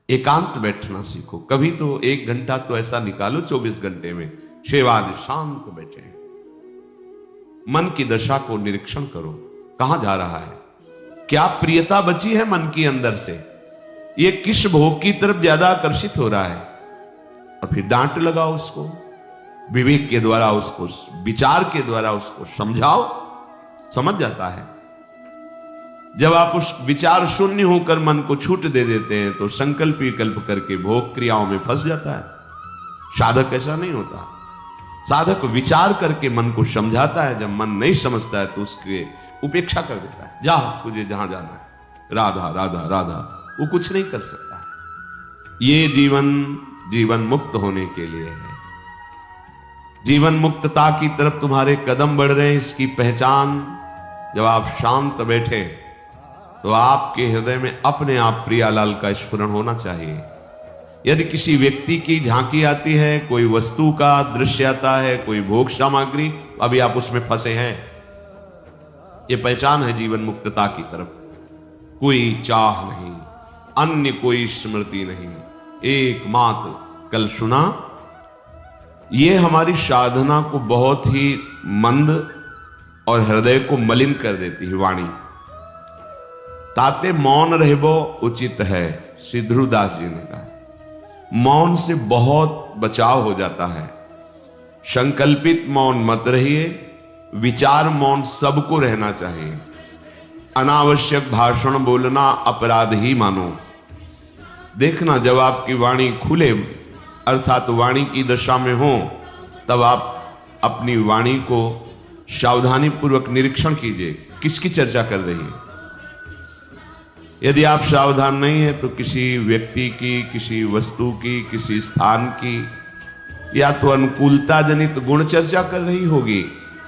एकांत बैठना सीखो। कभी तो 1 घंटा तो ऐसा निकालो 24 घंटे में, शेवाद शांत बैठे, मन की दशा को निरीक्षण करो। कहां जा रहा है, क्या प्रियता बची है मन के अंदर से, ये किस भोग की तरफ ज्यादा आकर्षित हो रहा है, और फिर डांट लगाओ उसको, विवेक के द्वारा उसको, विचार के द्वारा उसको समझाओ, समझ जाता है। जब आप उस विचार शून्य होकर मन को छूट दे देते हैं तो संकल्प विकल्प करके भोग क्रियाओं में फंस जाता है। साधक ऐसा नहीं होता, साधक विचार करके मन को समझाता है। जब मन नहीं समझता है तो उसके उपेक्षा कर देता है, जा तुझे जहां जाना है, राधा राधा राधा, वो कुछ नहीं कर सकता है। ये जीवन मुक्त होने के लिए है। जीवन मुक्तता की तरफ तुम्हारे कदम बढ़ रहे हैं, इसकी पहचान जब आप शांत बैठे तो आपके हृदय में अपने आप प्रियालाल का स्फुरण होना चाहिए। यदि किसी व्यक्ति की झांकी आती है, कोई वस्तु का दृश्य आता है, कोई भोग सामग्री, तो अभी आप उसमें फंसे हैं। ये पहचान है जीवन मुक्तता की तरफ। कोई चाह नहीं, अन्य कोई स्मृति नहीं, एकमात्र कल सुना। ये हमारी साधना को बहुत ही मंद और हृदय को मलिन कर देती है वाणी। ताते मौन रहबो उचित है, श्री ध्रुवदास जी ने कहा। मौन से बहुत बचाव हो जाता है। संकल्पित मौन मत रहिए, विचार मौन सबको रहना चाहिए। अनावश्यक भाषण बोलना अपराध ही मानो। देखना, जब आपकी वाणी खुले अर्थात वाणी की दशा में हो, तब आप अपनी वाणी को सावधानी पूर्वक निरीक्षण कीजिए, किसकी चर्चा कर रही है। यदि आप सावधान नहीं है तो किसी व्यक्ति की, किसी वस्तु की, किसी स्थान की या तो अनुकूलता जनित गुण चर्चा कर रही होगी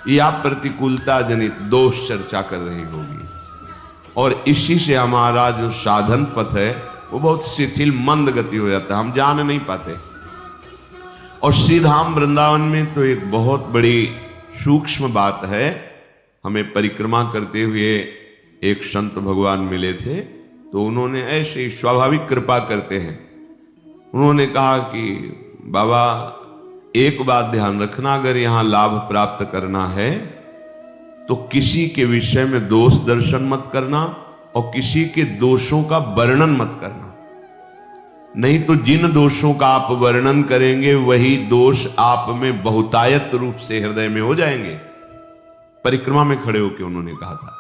या प्रतिकूलता जनित दोष चर्चा कर रही होगी, और इसी से हमारा जो साधन पथ है वो बहुत शिथिल मंद गति हो जाता है, हम जान नहीं पाते। और श्रीधाम वृंदावन में तो एक बहुत बड़ी सूक्ष्म बात है। हमें परिक्रमा करते हुए एक संत भगवान मिले थे, तो उन्होंने ऐसे स्वाभाविक कृपा करते हैं। उन्होंने कहा कि बाबा एक बात ध्यान रखना, अगर यहां लाभ प्राप्त करना है तो किसी के विषय में दोष दर्शन मत करना और किसी के दोषों का वर्णन मत करना। नहीं तो जिन दोषों का आप वर्णन करेंगे वही दोष आप में बहुतायत रूप से हृदय में हो जाएंगे। परिक्रमा में खड़े होकर उन्होंने कहा था।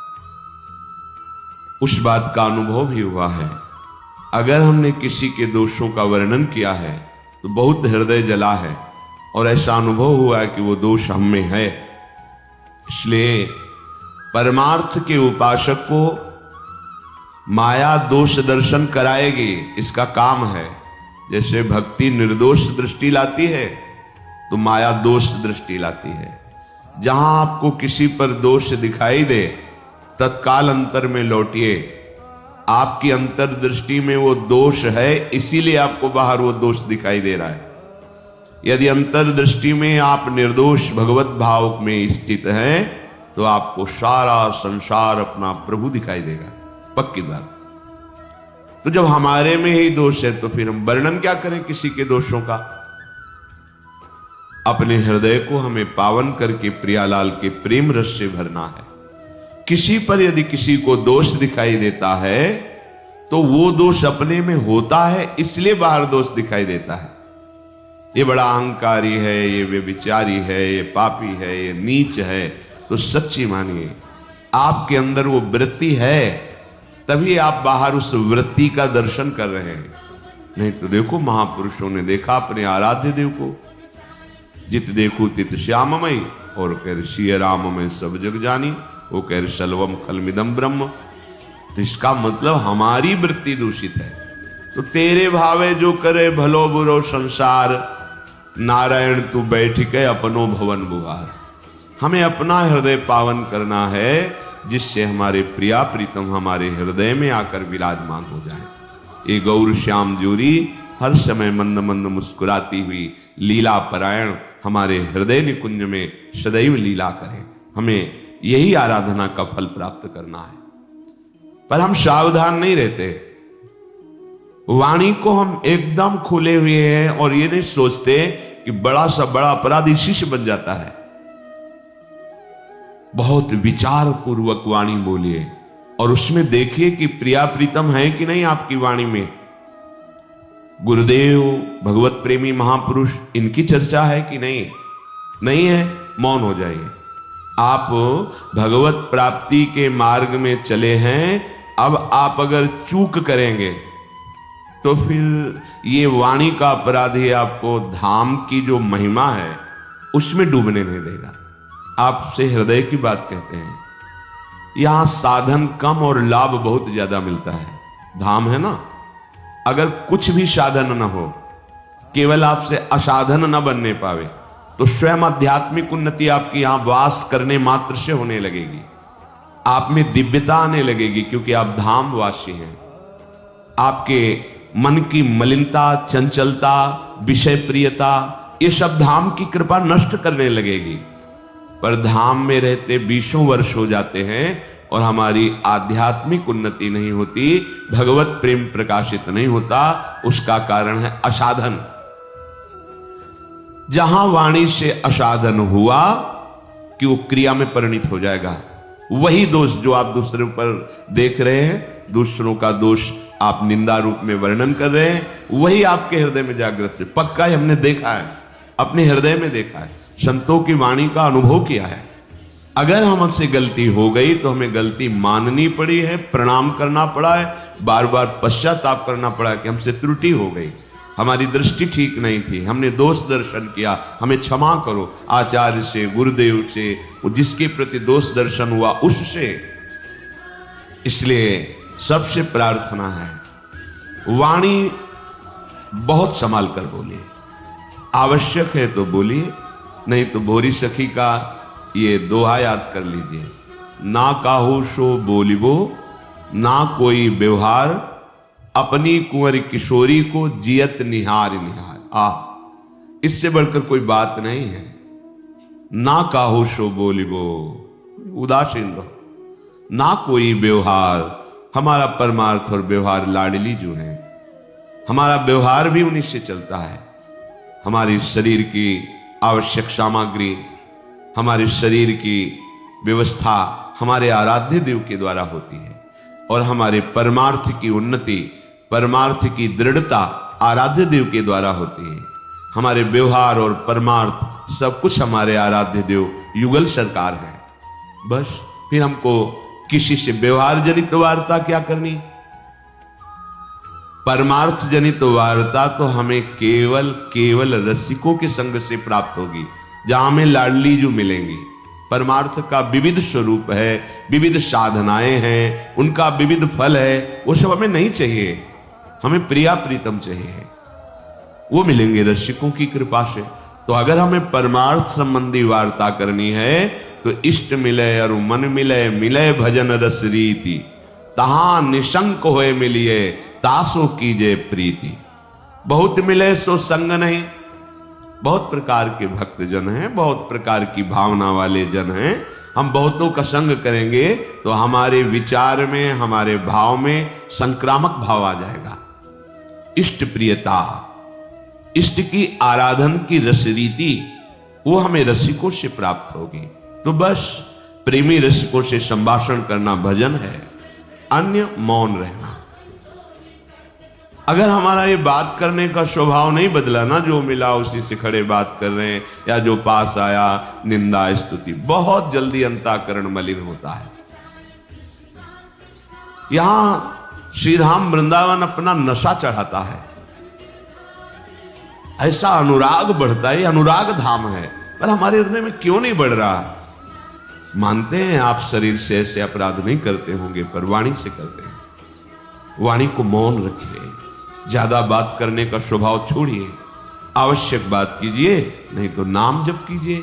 उस बात का अनुभव भी हुआ है। अगर हमने किसी के दोषों का वर्णन किया है तो बहुत हृदय जला है, और ऐसा अनुभव हुआ है कि वो दोष हम में है। इसलिए परमार्थ के उपासक को माया दोष दर्शन कराएगी, इसका काम है। जैसे भक्ति निर्दोष दृष्टि लाती है तो माया दोष दृष्टि लाती है। जहां आपको किसी पर दोष दिखाई दे तत्काल अंतर में लौटिए। आपकी अंतर्दृष्टि में वो दोष है, इसीलिए आपको बाहर वो दोष दिखाई दे रहा है। यदि अंतर्दृष्टि में आप निर्दोष भगवत भाव में स्थित हैं तो आपको सारा संसार अपना प्रभु दिखाई देगा, पक्की बात। तो जब हमारे में ही दोष है तो फिर हम वर्णन क्या करें किसी के दोषों का। अपने हृदय को हमें पावन करके प्रियालाल के प्रेम रस से भरना है। किसी पर यदि किसी को दोष दिखाई देता है तो वो दोष अपने में होता है, इसलिए बाहर दोष दिखाई देता है। ये बड़ा अहंकारी है, ये व्यभिचारी है, ये पापी है, ये नीच है, तो सच्ची मानिए आपके अंदर वो वृत्ति है, तभी आप बाहर उस वृत्ति का दर्शन कर रहे हैं। नहीं तो देखो, महापुरुषों ने देखा अपने आराध्य देव को, जित देखो तित श्याममय, और कह सिय राम में सब जग जानी, वो कह रहे सलवम खलमिदम ब्रह्म। तो इसका मतलब हमारी वृत्ति दूषित है। तो तेरे भावे जो करे भलो बुरो संसार, नारायण तू बैठ के अपनो भवन बुहार। हमें अपना हृदय पावन करना है, जिससे हमारे प्रिया प्रीतम हमारे हृदय में आकर विराजमान हो जाए। ये गौर श्याम जोरी हर समय मंद मंद मुस्कुराती हुई लीला परायण हमारे हृदय निकुंज में सदैव लीला करें। हमें यही आराधना का फल प्राप्त करना है। पर हम सावधान नहीं रहते। वाणी को हम एकदम खुले हुए हैं और ये नहीं सोचते कि बड़ा सा बड़ा अपराधी शिष्य बन जाता है। बहुत विचार पूर्वक वाणी बोलिए और उसमें देखिए कि प्रिया प्रीतम है कि नहीं आपकी वाणी में। गुरुदेव, भगवत प्रेमी महापुरुष, इनकी चर्चा है कि नहीं? नहीं है, मौन हो जाइए। आप भगवत प्राप्ति के मार्ग में चले हैं, अब आप अगर चूक करेंगे तो फिर ये वाणी का अपराधी आपको धाम की जो महिमा है उसमें डूबने नहीं देगा। आपसे हृदय की बात कहते हैं, यहां साधन कम और लाभ बहुत ज्यादा मिलता है। धाम है ना, अगर कुछ भी साधन न हो, केवल आपसे असाधन न बनने पावे, तो स्वयं आध्यात्मिक उन्नति आपकी यहां वास करने मात्र से होने लगेगी। आप में दिव्यता आने लगेगी क्योंकि आप धाम वासी हैं। आपके मन की मलिनता, चंचलता, विषय प्रियता, ये सब धाम की कृपा नष्ट करने लगेगी। पर धाम में रहते 20 वर्ष हो जाते हैं और हमारी आध्यात्मिक उन्नति नहीं होती, भगवत प्रेम प्रकाशित नहीं होता। उसका कारण है असाधन। जहां वाणी से असाधन हुआ कि वो क्रिया में परिणित हो जाएगा। वही दोष जो आप दूसरे पर देख रहे हैं, दूसरों का दोष आप निंदा रूप में वर्णन कर रहे हैं, वही आपके हृदय में जागृत है। पक्का ही हमने देखा है, अपने हृदय में देखा है, संतों की वाणी का अनुभव किया है। अगर हमसे गलती हो गई तो हमें गलती माननी पड़ी है, प्रणाम करना पड़ा है, बार बार पश्चाताप करना पड़ा कि हमसे त्रुटि हो गई, हमारी दृष्टि ठीक नहीं थी, हमने दोष दर्शन किया, हमें क्षमा करो। आचार्य से, गुरुदेव से, जिसके प्रति दोष दर्शन हुआ उससे। इसलिए सबसे प्रार्थना है, वाणी बहुत संभाल कर बोलिए। आवश्यक है तो बोलिए, नहीं तो भोरी सखी का ये दोहा याद कर लीजिए, ना काहू सो बोलिबो, ना कोई व्यवहार, अपनी कुंवर किशोरी को जियत निहार निहार। इससे बढ़कर कोई बात नहीं है। ना काहू सो बोलिबो, उदासीन रहो, ना कोई व्यवहार। हमारा परमार्थ और व्यवहार लाडली जो है, हमारा व्यवहार भी उन्हीं से चलता है। हमारी शरीर की आवश्यक सामग्री, हमारे शरीर की व्यवस्था हमारे आराध्य देव के द्वारा होती है और हमारे परमार्थ की उन्नति, परमार्थ की दृढ़ता आराध्य देव के द्वारा होती है। हमारे व्यवहार और परमार्थ सब कुछ हमारे आराध्य देव युगल सरकार है। बस फिर हमको किसी से व्यवहार जनित वार्ता क्या करनी, परमार्थ जनित वार्ता तो हमें केवल रसिकों के संग से प्राप्त होगी, जहां हमें लाडली जो मिलेंगी। परमार्थ का विविध स्वरूप है, विविध साधनाएं हैं, उनका विविध फल है, वो सब हमें नहीं चाहिए। हमें प्रिया प्रीतम चाहिए, वो मिलेंगे रसिकों की कृपा से। तो अगर हमें परमार्थ संबंधी वार्ता करनी है तो इष्ट मिले और मन मिले, मिले भजन रस रीति, तहां निशंक होए मिलिए, तासो कीजे प्रीति। बहुत मिले सो संग नहीं। बहुत प्रकार के भक्त जन हैं, बहुत प्रकार की भावना वाले जन हैं। हम बहुतों का संग करेंगे तो हमारे विचार में, हमारे भाव में संक्रामक भाव आ जाएगा। इष्ट प्रियता, इष्ट की आराधन की रस रीति, वो हमें रसिकों से प्राप्त होगी। तो बस प्रेमी रसिकों से संभाषण करना भजन है, अन्य मौन रहना। अगर हमारा ये बात करने का स्वभाव नहीं बदला ना, जो मिला उसी से खड़े बात कर रहे हैं, या जो पास आया निंदा स्तुति, बहुत जल्दी अंतःकरण मलिन होता है। यहां श्रीधाम वृंदावन अपना नशा चढ़ाता है, ऐसा अनुराग बढ़ता है। अनुराग धाम है, पर हमारे हृदय में क्यों नहीं बढ़ रहा? मानते हैं आप शरीर से ऐसे अपराध नहीं करते होंगे, पर वाणी से करते हैं। वाणी को मौन रखिए, ज्यादा बात करने का स्वभाव छोड़िए, आवश्यक बात कीजिए, नहीं तो नाम जप कीजिए।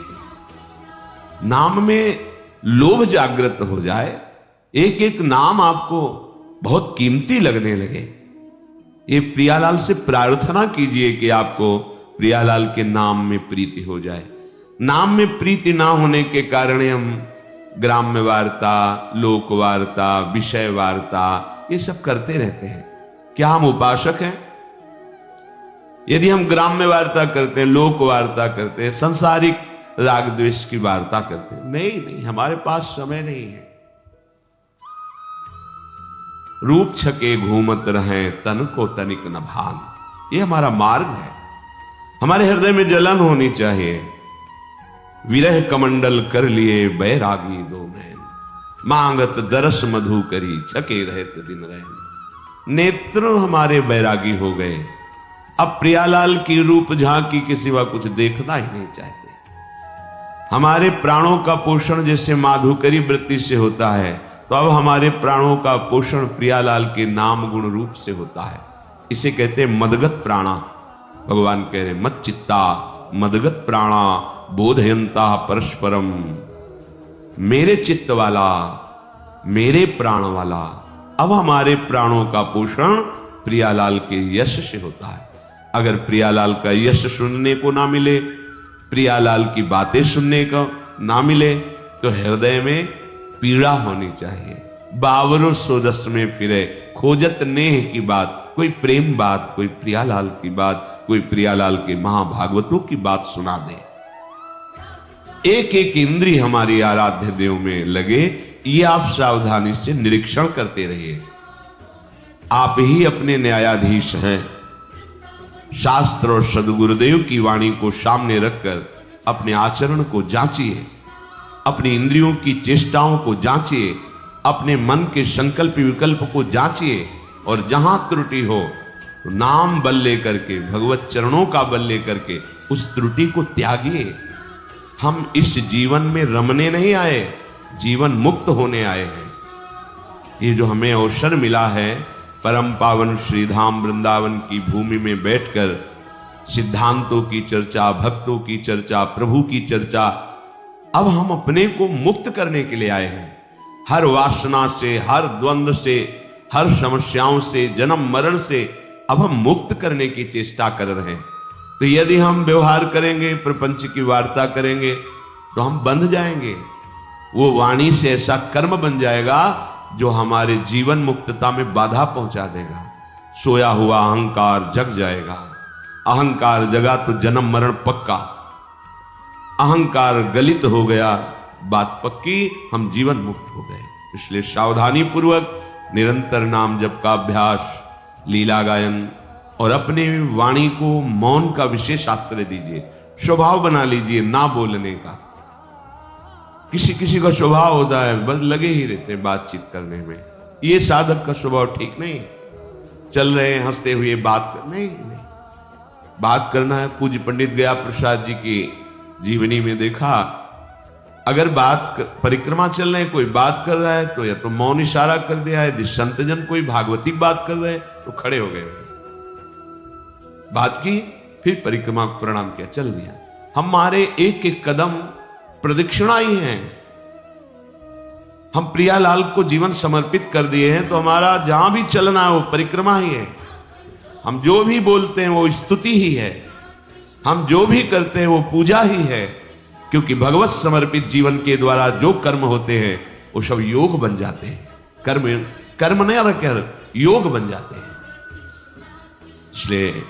नाम में लोभ जागृत हो जाए, एक एक नाम आपको बहुत कीमती लगने लगे। ये प्रियालाल से प्रार्थना कीजिए कि आपको प्रियालाल के नाम में प्रीति हो जाए। नाम में प्रीति ना होने के कारण हम ग्राम्य वार्ता, लोक वार्ता, विषय वार्ता, ये सब करते रहते हैं। क्या हम उपासक हैं? यदि हम ग्राम्य वार्ता करते हैं, लोक वार्ता करते हैं, संसारिक राग द्वेष की वार्ता करते हैं, नहीं, हमारे पास समय नहीं है। रूप छके घूमत रहे तन को तनिक न भान, ये हमारा मार्ग है। हमारे हृदय में जलन होनी चाहिए। विरह कमंडल कर लिए बैरागी दो नैन, मांगत दरस मधु करी छके रहत दिन रहन। नेत्र हमारे बैरागी हो गए, अब प्रियालाल की रूप झांकी के सिवा कुछ देखना ही नहीं चाहते। हमारे प्राणों का पोषण जैसे माधुकरी वृत्ति से होता है, तो अब हमारे प्राणों का पोषण प्रियालाल के नाम गुण रूप से होता है। इसे कहते हैं मदगत प्राणा। भगवान कह रहे मत चित्ता मदगत प्राणा बोधयंता परस्परम। मेरे चित्त वाला, मेरे प्राण वाला। अब हमारे प्राणों का पोषण प्रियालाल के यश से होता है। अगर प्रियालाल का यश सुनने को ना मिले, प्रियालाल की बातें सुनने को ना मिले, तो हृदय में पीड़ा होनी चाहिए। बावरो सोजस में फिरे खोजत नेह की बात, कोई प्रेम बात, कोई प्रियालाल की बात, कोई प्रियालाल के महाभागवतों की बात सुना दे। एक एक इंद्री हमारी आराध्य देव में लगे, ये आप सावधानी से निरीक्षण करते रहिए। आप ही अपने न्यायाधीश हैं। शास्त्र और सदगुरुदेव की वाणी को सामने रखकर अपने आचरण को जांचिए, अपनी इंद्रियों की चेष्टाओं को जांचिए, अपने मन के संकल्प विकल्प को जांचिए, और जहां त्रुटि हो तो नाम बल लेकर के, भगवत चरणों का बल लेकर के उस त्रुटि को त्यागिए। हम इस जीवन में रमने नहीं आए, जीवन मुक्त होने आए हैं। ये जो हमें अवसर मिला है परम पावन श्रीधाम वृंदावन की भूमि में बैठकर सिद्धांतों की चर्चा, भक्तों की चर्चा, प्रभु की चर्चा, अब हम अपने को मुक्त करने के लिए आए हैं। हर वासना से, हर द्वंद्व से, हर समस्याओं से, जन्म मरण से अब हम मुक्त करने की चेष्टा कर रहे हैं। तो यदि हम व्यवहार करेंगे, प्रपंच की वार्ता करेंगे, तो हम बंध जाएंगे। वो वाणी से ऐसा कर्म बन जाएगा जो हमारे जीवन मुक्तता में बाधा पहुंचा देगा। सोया हुआ अहंकार जग जाएगा। अहंकार जगा तो जन्म मरण पक्का। अहंकार गलित हो गया, बात पक्की, हम जीवन मुक्त हो गए। इसलिए सावधानी पूर्वक निरंतर नाम जप का अभ्यास, लीला गायन, और अपने वाणी को मौन का विशेष आश्रय दीजिए। स्वभाव बना लीजिए ना बोलने का। किसी किसी का स्वभाव होता है बस लगे ही रहते हैं बातचीत करने में। ये साधक का स्वभाव ठीक नहीं है। चल रहे हैं हंसते हुए बात कर, नहीं, बात करना है। पूज्य पंडित गया प्रसाद जी की जीवनी में देखा, अगर परिक्रमा चल रहे, कोई बात कर रहा है तो या तो मौन इशारा कर दिया है, यदि संतजन कोई भागवती बात कर रहे हैं तो खड़े हो गए, बात की, फिर परिक्रमा को प्रणाम किया, चल दिया। हमारे एक एक कदम प्रदक्षिणा ही है। हम प्रियालाल को जीवन समर्पित कर दिए हैं, तो हमारा जहां भी चलना है वो परिक्रमा ही है। हम जो भी बोलते हैं वो स्तुति ही है, हम जो भी करते हैं वो पूजा ही है। क्योंकि भगवत समर्पित जीवन के द्वारा जो कर्म होते हैं वो सब योग बन जाते हैं। कर्म नहीं रखकर योग बन जाते हैं। इसलिए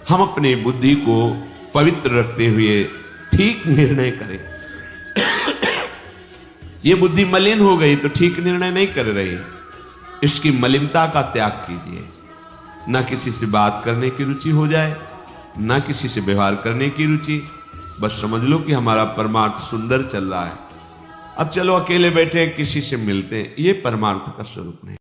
हम अपनी बुद्धि को पवित्र रखते हुए ठीक निर्णय करें। ये बुद्धि मलिन हो गई तो ठीक निर्णय नहीं कर रही। इसकी मलिनता का त्याग कीजिए। ना किसी से बात करने की रुचि हो जाए, ना किसी से व्यवहार करने की रुचि। बस समझ लो कि हमारा परमार्थ सुंदर चल रहा है। अब चलो अकेले बैठे किसी से मिलते हैं, ये परमार्थ का स्वरूप नहीं।